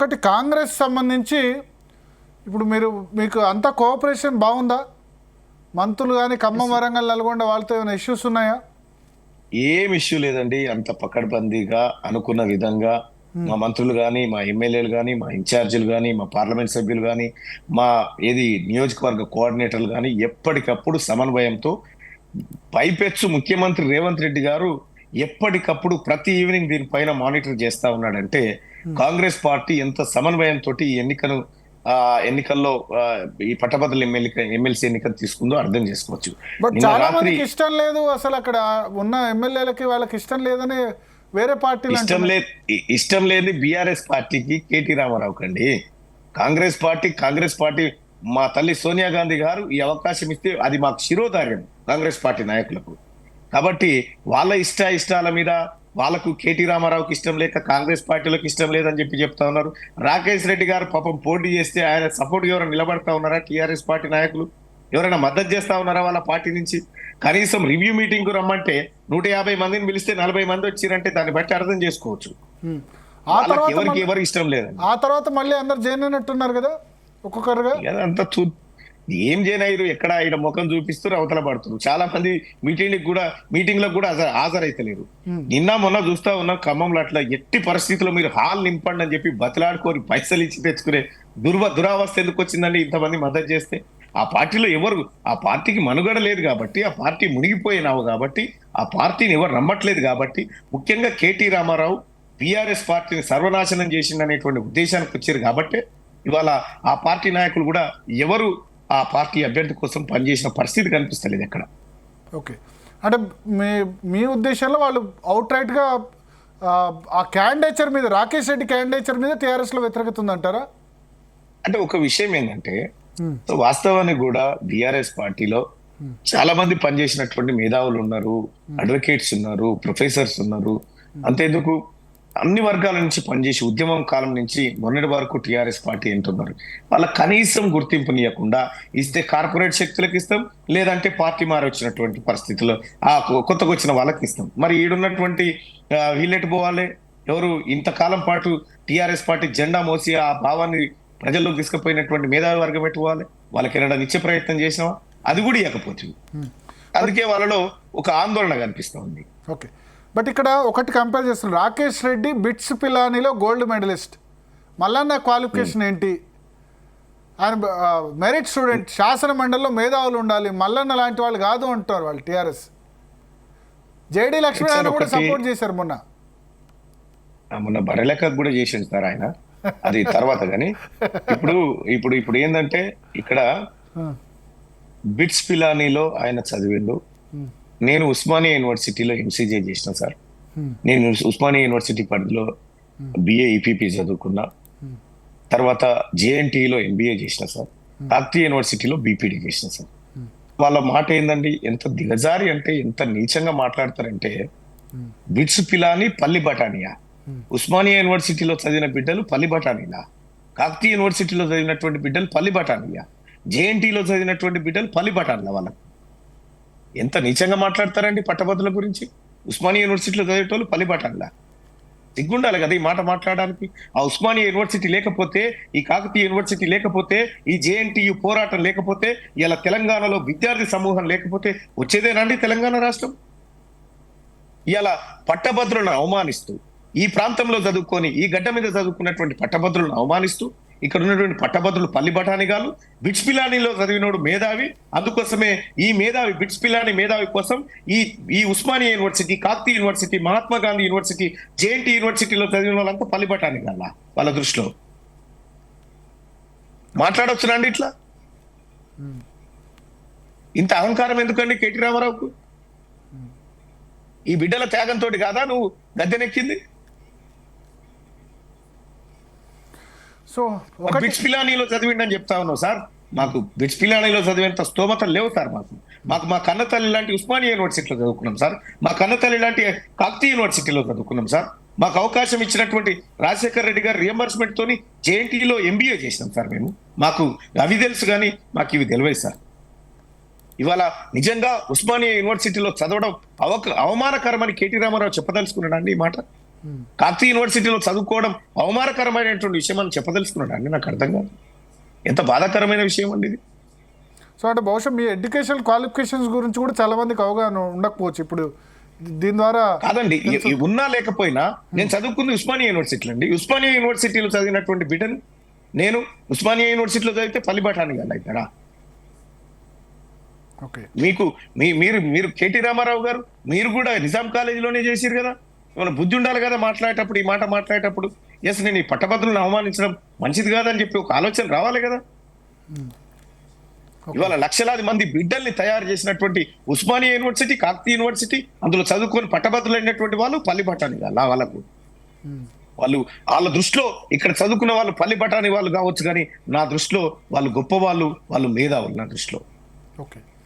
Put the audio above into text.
ఒకటి కాంగ్రెస్ సంబంధించి ఇప్పుడు మీకు అంత కోఆపరేషన్ బాగుందా? మంత్రులు కానీ ఖమ్మం, వరంగల్, నల్గొండ వాళ్ళతో ఏమైనా ఇష్యూస్ ఉన్నాయా? ఏం ఇష్యూ లేదండి. అంత పకడ్బందీగా అనుకున్న విధంగా మా మంత్రులు కానీ, మా ఎమ్మెల్యేలు కానీ, మా ఇన్ఛార్జీలు కానీ, మా పార్లమెంట్ సభ్యులు కానీ, మా నియోజకవర్గ కోఆర్డినేటర్లు కానీ ఎప్పటికప్పుడు సమన్వయంతో పైపెచ్చు ముఖ్యమంత్రి రేవంత్ రెడ్డి గారు ఎప్పటికప్పుడు ప్రతి ఈవినింగ్ దీనిపైన మానిటర్ చేస్తా ఉన్నాడంటే కాంగ్రెస్ పార్టీ ఎంత సమన్వయంతో ఈ ఎన్నికల్లో ఈ పట్టభద్రుల ఎమ్మెల్సీ ఎన్నికలు తీసుకుందో అర్థం చేసుకోవచ్చు. బట్ చాలా మందికి ఇష్టం లేదు, అసలు అక్కడ ఉన్న ఎమ్మెల్యేలకి వాళ్ళకి ఇష్టం లేదని వేరే పార్టీలు ఇష్టం లేదు. బీఆర్ఎస్ పార్టీకి కేటీ రామారావు కండి. కాంగ్రెస్ పార్టీ మా తల్లి సోనియా గాంధీ గారు ఈ అవకాశం ఇస్తే అది మాకు శిరోధార్యం కాంగ్రెస్ పార్టీ నాయకులకు. కాబట్టి వాళ్ళ ఇష్టాల మీద వాళ్ళకు కేటీ రామారావుకి ఇష్టం లేక కాంగ్రెస్ పార్టీలకు ఇష్టం లేదని చెప్తా ఉన్నారు. రాకేష్ రెడ్డి గారు పాపం పోటీ చేస్తే ఆయన సపోర్ట్ ఎవరైనా నిలబడతా ఉన్నారా? టీఆర్ఎస్ పార్టీ నాయకులు ఎవరైనా మద్దతు చేస్తా ఉన్నారా వాళ్ళ పార్టీ నుంచి? కనీసం రివ్యూ మీటింగ్ కు రమ్మంటే 150 మందిని పిలిస్తే 40 మంది వచ్చిరంటే దాన్ని బట్టి అర్థం చేసుకోవచ్చు. ఎవరికి ఇష్టం లేదు. ఆ తర్వాత మళ్ళీ అందరు జైన్ అయినట్టున్నారు కదా ఒక్కొక్కరుగా. అంతా ఏం చేయనయ్యారు? ఎక్కడ ఆయన ముఖం చూపిస్తూ అవతల పడుతున్నారు. చాలా మంది మీటింగ్లకు కూడా హాజరైతలేరు. నిన్న మొన్న చూస్తా ఉన్నాం ఖమ్మంలో అట్లా ఎట్టి పరిస్థితుల్లో మీరు హాల్ నింపండి అని చెప్పి బతిలాడుకొని పైసలు ఇచ్చి తెచ్చుకునే దురావస్థ ఎందుకు వచ్చిందండి? ఇంతమంది మద్దతు చేస్తే ఆ పార్టీలో ఆ పార్టీకి మనుగడ లేదు కాబట్టి, ఆ పార్టీ మునిగిపోయినావు కాబట్టి, ఆ పార్టీని ఎవరు నమ్మట్లేదు కాబట్టి, ముఖ్యంగా కేటీ రామారావు బీఆర్ఎస్ పార్టీని సర్వనాశనం చేసిందనేటువంటి ఉద్దేశానికి వచ్చారు కాబట్టి ఇవాళ ఆ పార్టీ నాయకులు కూడా ఎవరు ఆ పార్టీ అభ్యర్థి కోసం పనిచేసిన పరిస్థితి కనిపిస్తలేదు ఎక్కడ. ఓకే, అంటే మీ ఉద్దేశంలో వాళ్ళు అవుట్ రైట్ గా ఆ క్యాండిడేచర్ మీద, రాకేష్ రెడ్డి క్యాండిడేచర్ మీద టీఆర్ఎస్ లో వ్యతిరేకత ఉందంటారా? అంటే ఒక విషయం ఏంటంటే వాస్తవానికి కూడా బీఆర్ఎస్ పార్టీలో చాలా మంది పనిచేసినటువంటి మేధావులు ఉన్నారు, అడ్వకేట్స్ ఉన్నారు, ప్రొఫెసర్స్ ఉన్నారు. అంతేందుకు అన్ని వర్గాల నుంచి పనిచేసి ఉద్యమం కాలం నుంచి మొన్నటి వరకు టీఆర్ఎస్ పార్టీ అంటున్నారు. వాళ్ళ కనీసం గుర్తింపునియకుండా ఇస్తే కార్పొరేట్ శక్తులకు ఇస్తాం, లేదంటే పార్టీ మారొచ్చినటువంటి పరిస్థితుల్లో ఆ కొత్తగా వచ్చిన వాళ్ళకి ఇస్తాం. మరి ఈడున్నటువంటి వీళ్ళెటు పోవాలి? ఎవరు ఇంతకాలం పాటు టీఆర్ఎస్ పార్టీ జెండా మోసి ఆ భావాన్ని ప్రజల్లోకి తీసుకుపోయినటువంటి మేధావి వర్గం పెట్టుకోవాలి. వాళ్ళకి ఏమైనా నిత్య ప్రయత్నం చేసినావా? అది కూడా ఇవ్వకపోతుంది. అందుకే వాళ్ళలో ఒక ఆందోళన కనిపిస్తూ ఉంది. ఓకే, బట్ ఇక్కడ ఒకటి కంపేర్ చేస్తున్నారు. రాకేష్ రెడ్డి బిట్స్ పిలానీలో గోల్డ్ మెడలిస్ట్. మల్లన్న క్వాలిఫికేషన్ ఏంటి? ఆయన మెరిట్ స్టూడెంట్, శాసన మండలిలో మేధావులు ఉండాలి, మల్లన్న లాంటి వాళ్ళు కాదు అంటారు వాళ్ళు టీఆర్ఎస్. జేడీ లక్ష్మీనారాయణ కూడా సపోర్ట్ చేశారు మొన్న బర్రెలెక్క కూడా చేసింది సార్ ఆయన, అది తర్వాత. కానీ ఇప్పుడు ఏంటంటే ఇక్కడ బిట్స్ పిలానీలో ఆయన చదివిండు. నేను ఉస్మానియా యూనివర్సిటీలో ఎంసీజే చేసిన సార్. నేను ఉస్మానియా యూనివర్సిటీ పరిధిలో బిఏ ఈపీపీ చదువుకున్నా. తర్వాత జేఎన్టీలో ఎంబీఏ చేసిన సార్. కాకతీయ యూనివర్సిటీలో బీపీడీ చేసిన సార్. వాళ్ళ మాట ఏందండి, ఎంత దిగజారి అంటే ఎంత నీచంగా మాట్లాడతారంటే, బిట్స్ పిలాని పల్లి బఠానియా, ఉస్మానియా యూనివర్సిటీలో చదివిన బిడ్డలు పల్లి బఠానీలా, కాకతీయ యూనివర్సిటీలో చదివినటువంటి బిడ్డలు పల్లి బఠానీయా, జేఎన్టీలో చదివినటువంటి బిడ్డలు పల్లి బఠానీలా. వాళ్ళకు ఎంత నీచంగా మాట్లాడతారండి పట్టభద్రుల గురించి. ఉస్మానియా యూనివర్సిటీలో చదివేటోళ్ళు పల్లి బఠానీలా. సిగ్గుండాలి కదా ఈ మాట మాట్లాడడానికి. ఆ ఉస్మానియా యూనివర్సిటీ లేకపోతే, ఈ కాకతీయ యూనివర్సిటీ లేకపోతే, ఈ జేఎన్టీయు పోరాటం లేకపోతే, ఇలా తెలంగాణలో విద్యార్థి సమూహం లేకపోతే వచ్చేదేనండి తెలంగాణ రాష్ట్రం? ఇలా పట్టభద్రులను అవమానిస్తూ, ఈ ప్రాంతంలో చదువుకొని ఈ గడ్డ మీద చదువుకున్నటువంటి పట్టభద్రులను అవమానిస్తూ, ఇక్కడ ఉన్నటువంటి పట్టభద్రులు పల్లి బఠానీగాలు, బిట్స్ పిలానీలో చదివినోడు మేధావి. అందుకోసమే ఈ మేధావి బిట్స్ పిలానీ మేధావి కోసం ఈ Osmania university, Kakatiya university, Mahatma Gandhi university, JNT యూనివర్సిటీలో చదివిన వాళ్ళంతా పల్లి బఠానీగాల వాళ్ళ దృష్టిలో. మాట్లాడొచ్చునండి ఇట్లా? ఇంత అహంకారం ఎందుకండి కేటీ రామారావుకు? ఈ బిడ్డల త్యాగంతో కాదా నువ్వు గద్దెనెక్కింది? సో బిట్స్ పిలానీలో చదివిండని చెప్తా ఉన్నావు సార్. మాకు బిట్స్ పిలానీలో చదివేంత స్తోమత లేవు సార్. మా కన్నతల్లి లాంటి ఉస్మానియా యూనివర్సిటీలో చదువుకున్నాం సార్. మా కన్నతల్లి లాంటి కాకతీయ యూనివర్సిటీలో చదువుకున్నాం సార్. మాకు అవకాశం ఇచ్చినటువంటి రాజశేఖర్ రెడ్డి గారు రియంబర్స్మెంట్ తోని జేఎన్టీలో ఎంబీఏ చేసినాం సార్ మేము. మాకు అవి తెలుసు కానీ మాకు ఇవి తెలియదు సార్. ఇవాళ నిజంగా ఉస్మానియా యూనివర్సిటీలో చదవడం అవమానకరమని కేటీ రామారావు చెప్పదలుచుకున్నాడండి ఈ మాట? కాకతీయ యూనివర్సిటీలో చదువుకోవడం అవమానకరమైనటువంటి విషయం అని చెప్పదలుచుకున్నాడు అండి. నాకు అర్థం కాదు. ఎంత బాధాకరమైన విషయం అండి ఇది. సో అంటే బహుశా మీ ఎడ్యుకేషనల్ క్వాలిఫికేషన్స్ గురించి కూడా చాలా మందికి అవగాహన ఉండకపోవచ్చు. ఇప్పుడు దీని ద్వారా కాదండి, ఉన్నా లేకపోయినా నేను చదువుకుంది ఉస్మానియా యూనివర్సిటీలో అండి. ఉస్మానియా యూనివర్సిటీలో చదివినటువంటి బిడ్డను నేను ఉస్మానియా యూనివర్సిటీలో చదివితే పల్లిబఠాని కాదు అవుతారా? ఓకే, మీకు మీరు కేటీ రామారావు గారు మీరు కూడా నిజాం కాలేజీలోనే చేసిరు కదా. మన బుద్ధి ఉండాలి కదా మాట్లాడేటప్పుడు, ఈ మాట మాట్లాడేటప్పుడు. ఎస్, నేను ఈ పట్టభద్రులను అవమానించడం మంచిది కాదని చెప్పి ఒక ఆలోచన రావాలి కదా. ఇవాళ లక్షలాది మంది బిడ్డల్ని తయారు చేసినటువంటి ఉస్మానియా యూనివర్సిటీ, కాకతీయ యూనివర్సిటీ, అందులో చదువుకొని పట్టభద్రులైనటువంటి వాళ్ళు పల్లి బఠాని కాదు వాళ్ళకు. వాళ్ళ దృష్టిలో ఇక్కడ చదువుకున్న వాళ్ళు పల్లి బఠాని వాళ్ళు కావచ్చు, కానీ నా దృష్టిలో వాళ్ళు గొప్ప వాళ్ళు, వాళ్ళు మేధావులు నా దృష్టిలో. ఓకే.